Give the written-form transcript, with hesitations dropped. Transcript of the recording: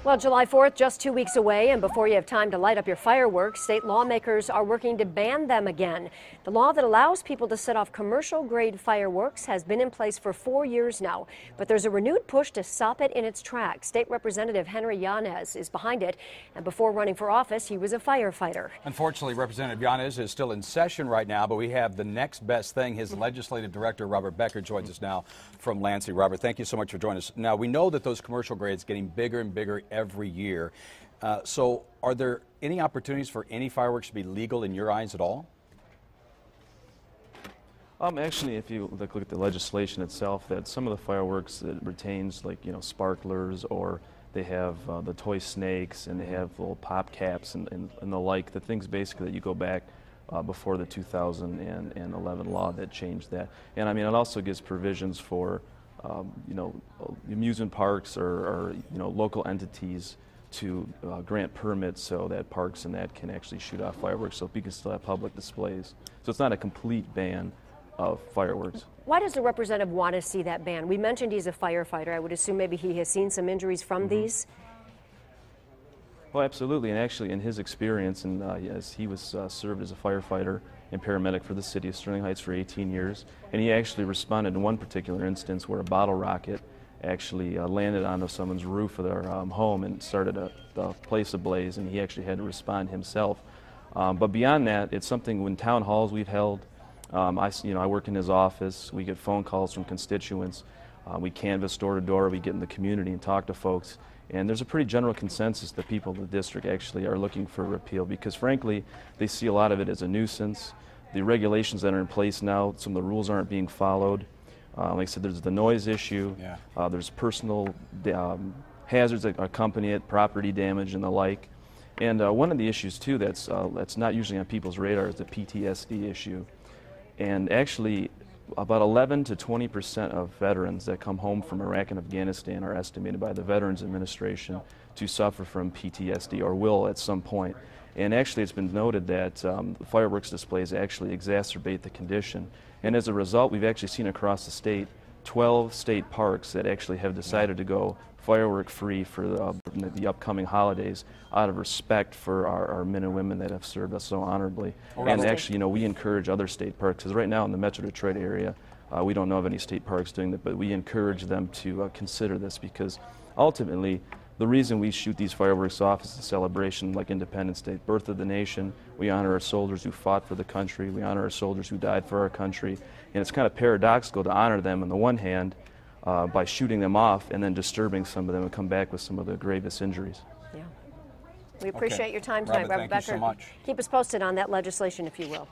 Well, July 4th, just 2 weeks away, and before you have time to light up your fireworks, state lawmakers are working to ban them again. The law that allows people to set off commercial-grade fireworks has been in place for 4 years now, but there's a renewed push to stop it in its tracks. State Representative Henry Yanez is behind it, and before running for office, he was a firefighter. Unfortunately, Representative Yanez is still in session right now, but we have the next best thing. His legislative director, Robert Becker, joins us now from Lansing. Robert, thank you so much for joining us. Now, we know that those commercial grades are getting bigger and bigger every year. So are there any opportunities for any fireworks to be legal in your eyes at all? Actually, if you look at the legislation itself, that some of the fireworks that retains, like, sparklers, or they have the toy snakes, and they have little pop caps and the like, the things basically that you go back before the 2011 law that changed that. And I mean, it also gives provisions for amusement parks or local entities to grant permits so that parks and that can actually shoot off fireworks, so we can still have public displays. So it's not a complete ban of fireworks. Why does the representative want to see that ban? We mentioned he's a firefighter. I would assume maybe he has seen some injuries from these. Well, absolutely, and actually in his experience, and yes, he was served as a firefighter and paramedic for the city of Sterling Heights for 18 years, and he actually responded in one particular instance where a bottle rocket actually landed onto someone's roof of their home and started a place ablaze, and he actually had to respond himself. But beyond that, it's something when town halls we've held. I work in his office. We get phone calls from constituents. We canvass door to door. We get in the community and talk to folks. And there's a pretty general consensus that people in the district actually are looking for a repeal because, frankly, they see a lot of it as a nuisance. The regulations that are in place now, some of the rules aren't being followed. Like I said, there's the noise issue. Yeah. There's personal hazards that accompany it, property damage and the like. And one of the issues, too, that's not usually on people's radar is the PTSD issue. And actually, about 11 to 20% of veterans that come home from Iraq and Afghanistan are estimated by the Veterans Administration to suffer from PTSD or will at some point. And actually, it's been noted that fireworks displays actually exacerbate the condition. And as a result, we've actually seen across the state 12 state parks that actually have decided to go firework-free for the upcoming holidays out of respect for our men and women that have served us so honorably. And actually, we encourage other state parks, because right now in the Metro Detroit area, we don't know of any state parks doing that, but we encourage them to consider this, because ultimately, the reason we shoot these fireworks off is a celebration like Independence Day, birth of the nation. We honor our soldiers who fought for the country. We honor our soldiers who died for our country. And it's kind of paradoxical to honor them on the one hand by shooting them off and then disturbing some of them and come back with some of the gravest injuries. Yeah. We appreciate your time tonight, Robert Becker. Thank you so much. Keep us posted on that legislation, if you will.